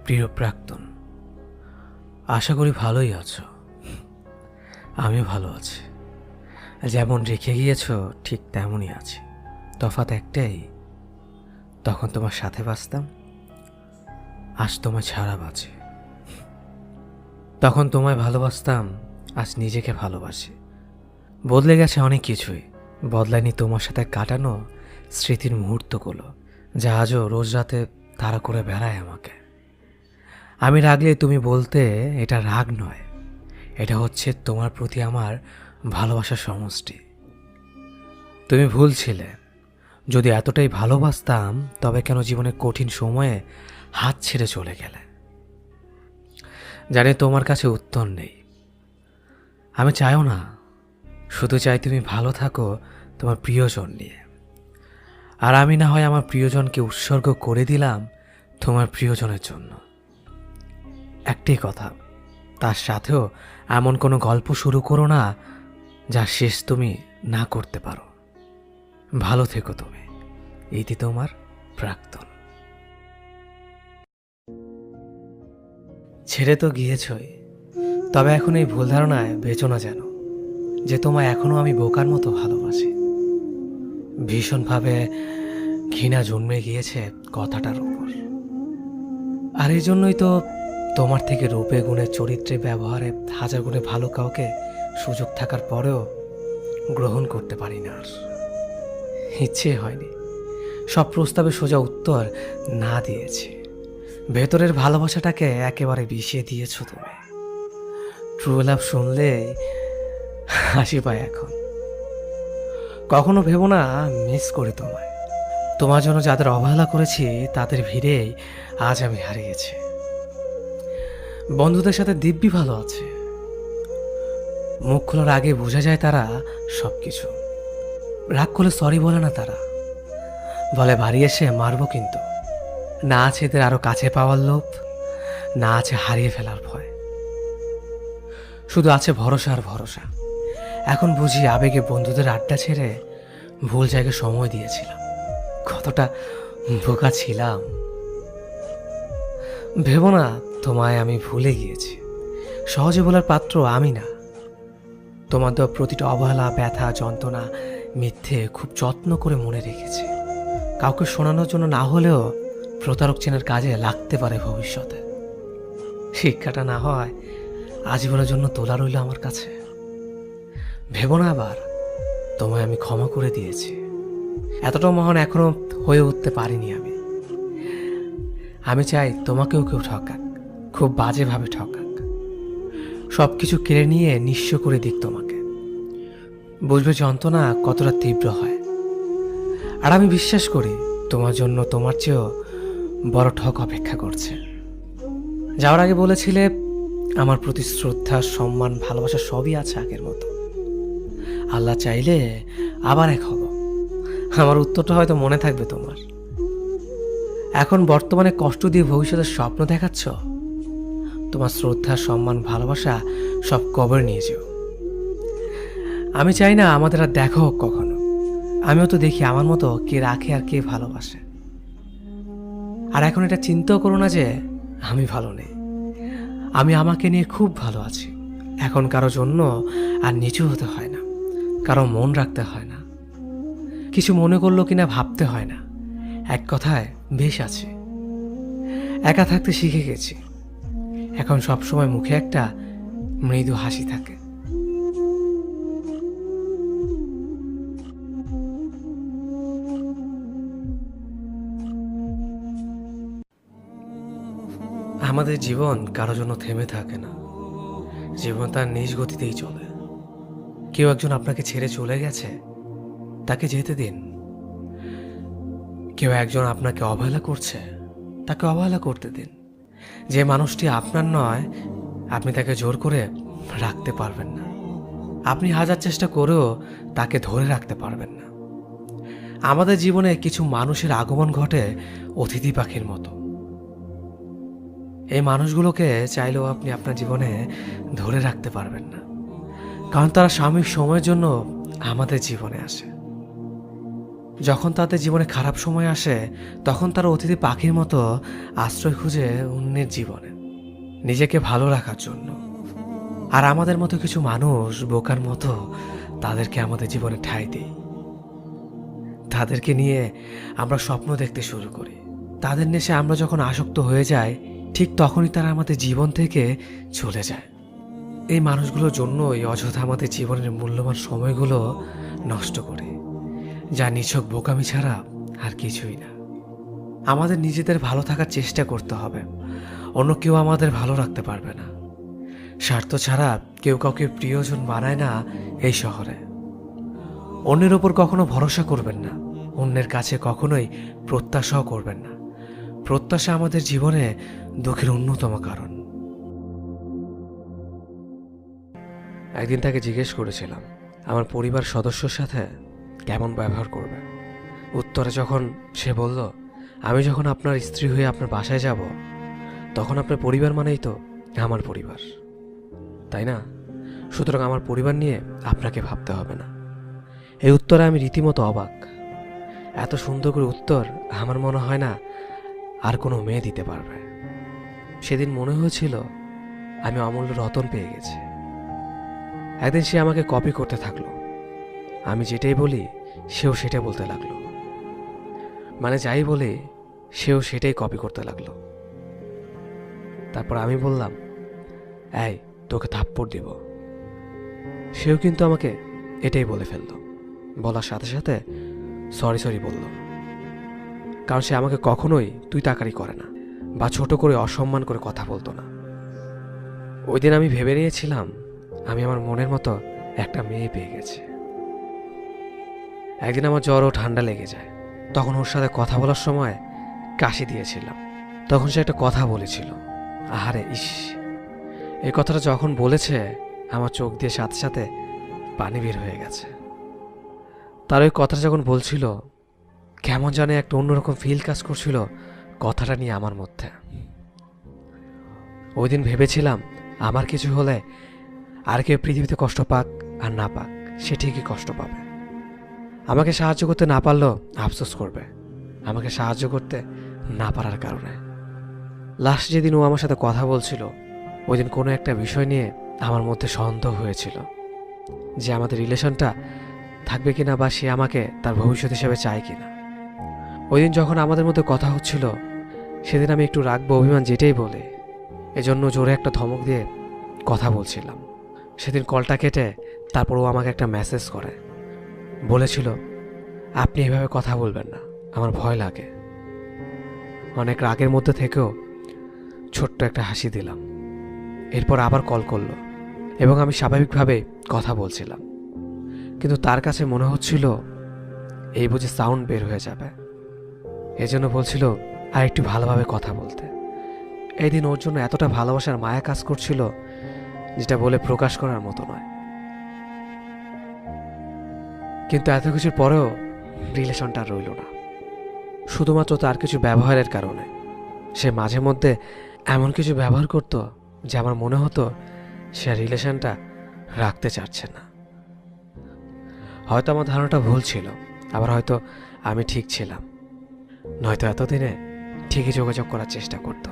প্রিয় প্রাক্তন, আশা করি ভালোই আছো। আমিও ভালো আছি। যেমন রেখে গিয়েছো ঠিক তেমনই আছি। তফাৎ একটাই, তখন তোমার সাথে বাঁচতাম, আজ তোমায় ছাড়া বাঁচি। তখন তোমায় ভালোবাসতাম, আজ নিজেকে ভালোবাসি। বদলে গেছে অনেক কিছুই, বদলায়নি তোমার সাথে কাটানো স্মৃতির মুহূর্তগুলো, যা আজও রোজ রাতে তাড়া করে বেড়ায় আমাকে। আমি রাগলে তুমি বলতে এটা রাগ নয়, এটা হচ্ছে তোমার প্রতি আমার ভালোবাসার সমষ্টি। তুমি ভুল ছিলে। যদি এতটাই ভালোবাসতাম তবে কেন জীবনের কঠিন সময়ে হাত ছেড়ে চলে গেলে? জানি তোমার কাছে উত্তর নেই। আমি চাইও না, শুধু চাই তুমি ভালো থাকো তোমার প্রিয়জন নিয়ে। আর আমি না হয় আমার প্রিয়জনকে উৎসর্গ করে দিলাম তোমার প্রিয়জনের জন্য। একটাই কথা, তার সাথেও এমন কোনো গল্প শুরু করো না যার শেষ তুমি না করতে পারো। ভালো থেকো তুমি। এইটি তোমার প্রাক্তন। ছেড়ে তো গিয়েছই, তবে এখন এই ভুল ধারণায় বেঁচো না যেন যে তোমায় এখনো আমি বোকার মতো ভালোবাসি। ভীষণভাবে ঘৃণা জন্মে গিয়েছে কথাটার উপর। আর এই জন্যই তো তোমার থেকে রূপে গুণে চরিত্রে ব্যবহারে হাজার গুণে ভালো কাউকে সুযোগ থাকার পরেও গ্রহণ করতে পারি না। আর ইচ্ছে হয়নি, সব প্রস্তাবে সোজা উত্তর না দিয়েছি। ভেতরের ভালোবাসাটাকে একেবারে বিষিয়ে দিয়েছো তুমি। ট্রু লাভ শুনলেই হাসি পায় এখন। কখনো ভেবো না মিস করি তোমায়। তোমার জন্য যাদের অবহেলা করেছি তাদের ভিড়েই আজ আমি হারিয়েছি। বন্ধুদের সাথে দিব্যি ভালো আছে, মুখ খোলার আগে বোঝা যায় তারা সব কিছু। রাগ করলে সরি বলে না তারা, বলে বাড়ি এসে মারবো। কিন্তু না আছে এদের আরো কাছে পাওয়ার লোভ, না আছে হারিয়ে ফেলার ভয়, শুধু আছে ভরসা আর ভরসা। এখন বুঝি আবেগে বন্ধুদের আড্ডা ছেড়ে ভুল জায়গায় সময় দিয়েছিলাম। কতটা বোকা ছিলাম। ভেবো না তোমায় আমি ভুলে গিয়েছি। সহজে বলার পাত্র আমি না। তোমার দেওয়া প্রতিটা অবহেলা, ব্যথা, যন্ত্রণা, মিথ্যে খুব যত্ন করে মনে রেখেছি। কাউকে শোনানোর জন্য না হলেও প্রতারক চেনার কাজে লাগতে পারে ভবিষ্যতে। শিক্ষাটা না হয় আজীবনের জন্য তোলা রইল আমার কাছে। ভেবো না আবার তোমায় আমি ক্ষমা করে দিয়েছি। এতটা মহান এখনো হয়ে উঠতে পারিনি আমি। আমি চাই তোমাকেও কেউ ঠকাক, খুব বাজেভাবে ঠকাক, সব কিছু কেড়ে নিয়ে নিঃস্ব করে দিক তোমাকে। বুঝবে যন্ত্রণা কতটা তীব্র হয়। আর আমি বিশ্বাস করি তোমার জন্য তোমার চেয়েও বড় ঠক অপেক্ষা করছে। যাওয়ার আগে বলেছিলে আমার প্রতি শ্রদ্ধা, সম্মান, ভালোবাসা সবই আছে আগের মতো। আল্লাহ চাইলে আবার এক হব। আমার উত্তরটা হয়তো মনে থাকবে তোমার। এখন বর্তমানে কষ্ট দিয়ে ভবিষ্যতের স্বপ্ন দেখাচ্ছ। তোমার শ্রদ্ধা, সম্মান, ভালোবাসা সব কবর নিয়ে যেও। আমি চাই না আমাদের আর দেখা হোক কখনো। আমিও তো দেখি আমার মতো কে রাখে আর কে ভালোবাসে। আর এখন এটা চিন্তাও করো না যে আমি ভালো নেই। আমি আমাকে নিয়ে খুব ভালো আছি। এখন কারো জন্য আর নিচু হতে হয় না, কারো মন রাখতে হয় না, কিছু মনে করলো কিনা ভাবতে হয় না। এক কথায় বেশ আছে। একা থাকতে শিখে গেছি। এখন সবসময় মুখে একটা মৃদু হাসি থাকে। আমাদের জীবন কারো জন্য থেমে থাকে না। জীবন তার নিজ গতিতেই চলে। কেউ একজন আপনাকে ছেড়ে চলে গেছে, তাকে যেতে দিন। কেউ একজন আপনাকে অবহেলা করছে, তাকে অবহেলা করতে দিন। যে মানুষটি আপনার নয়, আপনি তাকে জোর করে রাখতে পারবেন না। আপনি হাজার চেষ্টা করেও তাকে ধরে রাখতে পারবেন না। আমাদের জীবনে কিছু মানুষের আগমন ঘটে অতিথি পাখির মতো। এই মানুষগুলোকে চাইলেও আপনি আপনার জীবনে ধরে রাখতে পারবেন না, কারণ তারা সাময়িক সময়ের জন্য আমাদের জীবনে আসে। যখন তাদের জীবনে খারাপ সময় আসে তখন তারা অতিথি পাখির মতো আশ্রয় খুঁজে অন্যের জীবনে, নিজেকে ভালো রাখার জন্য। আর আমাদের মতো কিছু মানুষ বোকার মতো তাদেরকে আমাদের জীবনে ঠাঁই দেই। তাদেরকে নিয়ে আমরা স্বপ্ন দেখতে শুরু করি। তাদের নেশে আমরা যখন আসক্ত হয়ে যাই, ঠিক তখনই তারা আমাদের জীবন থেকে চলে যায়। এই মানুষগুলোর জন্যই অযথা আমাদের জীবনের মূল্যবান সময়গুলো নষ্ট করে, যা নিছক বোকামি ছাড়া আর কিছুই না। আমাদের নিজেদের ভালো থাকার চেষ্টা করতে হবে, অন্য কেউ আমাদের ভালো রাখতে পারবে না। স্বার্থ ছাড়া কেউ কাউকে প্রিয়জন বানায় না এই শহরে। অন্যের ওপর কখনো ভরসা করবেন না, অন্যের কাছে কখনোই প্রত্যাশাও করবেন না। প্রত্যাশা আমাদের জীবনে দুঃখের অন্যতম কারণ। একদিন তাকে জিজ্ঞেস করেছিলাম আমার পরিবার সদস্যর সাথে কেমন ব্যবহার করবে। উত্তরে যখন সে বলল, আমি যখন আপনার স্ত্রী হয়ে আপনার বাসায় যাব, তখন আপনার পরিবার মানেই তো আমার পরিবার, তাই না? সুতরাং আমার পরিবার নিয়ে আপনাকে ভাবতে হবে না। এই উত্তরে আমি রীতিমতো অবাক। এত সুন্দর করে উত্তর আমার মনে হয় না আর কোনো মেয়ে দিতে পারবে। সেদিন মনে হয়েছিল আমি অমূল্য রতন পেয়ে গেছি। একদিন সে আমাকে কপি করতে থাকলো। আমি যেটাই বলি সেও সেটাই বলতে লাগলো, মানে যাই বলি সেও সেটাই কপি করতে লাগলো। তারপর আমি বললাম, এই তোকে থাপ্পড় দিব। সেও কিন্তু আমাকে এটাই বলে ফেললো। বলার সাথে সাথে সরি সরি বলল, কারণ সে আমাকে কখনোই তুই তাকারি করে না বা ছোট করে অসম্মান করে কথা বলতো না। ওই দিন আমি ভেবে নিয়েছিলাম আমি আমার মনের মতো একটা মেয়ে পেয়ে গেছি। একদিন আমার জ্বর ও ঠান্ডা লেগে যায়, তখন ওর সাথে কথা বলার সময় কাশি দিয়েছিলাম। তখন সে একটা কথা বলেছিল, আহারে ইস, এই কথাটা যখন বলেছে আমার চোখ দিয়ে সাথে সাথে পানি বের হয়ে গেছে। তার ওই কথাটা যখন বলছিল, কেমন জানে একটা অন্যরকম ফিল কাজ করছিল কথাটা নিয়ে আমার মধ্যে। ওই দিন ভেবেছিলাম আমার কিছু হলে আর কেউ পৃথিবীতে কষ্ট পাক আর না পাক, সে ঠিকই কষ্ট পাবে। আমাকে সাহায্য করতে না পারলেও আফসোস করবে আমাকে সাহায্য করতে না পারার কারণে। লাস্ট যেদিন ও আমার সাথে কথা বলছিল, ওই দিন কোনো একটা বিষয় নিয়ে আমার মধ্যে সন্দেহ হয়েছিল যে আমাদের রিলেশনটা থাকবে কিনা বা সে আমাকে তার ভবিষ্যৎ হিসেবে চায় কিনা। ওই দিন যখন আমাদের মধ্যে কথা হচ্ছিল, সেদিন আমি একটু রাগ বা অভিমান যেটাই বলে, এজন্য জোরে একটা ধমক দিয়ে কথা বলছিলাম। সেদিন কলটা কেটে তারপর ও আমাকে একটা মেসেজ করে বলেছিল, আপনি এভাবে কথা বলবেন না, আমার ভয় লাগে। অনেক রাগের মধ্যে থেকেও ছোট্ট একটা হাসি দিলাম। এরপর আবার কল করলো এবং আমি স্বাভাবিকভাবে কথা বলছিলাম, কিন্তু তার কাছে মনে হচ্ছিল এই বুঝে সাউন্ড বের হয়ে যাবে। এজন্য বলছিল আর একটু ভালোভাবে কথা বলতে। এই দিন ওর জন্য এতটা ভালোবাসার মায়া কাজ করছিল যেটা বলে প্রকাশ করার মতো নয়। কিন্তু এত কিছুর পরেও রিলেশনটা রইল না, শুধুমাত্র তার কিছু ব্যবহারের কারণে। সে মাঝে মধ্যে এমন কিছু ব্যবহার করত যে আমার মনে হতো সে রিলেশনটা রাখতে চাচ্ছে না। হয়তো আমার ধারণাটা ভুল ছিল, আবার হয়তো আমি ঠিক ছিলাম, নয়তো এতদিনে ঠিকই যোগাযোগ করার চেষ্টা করতো।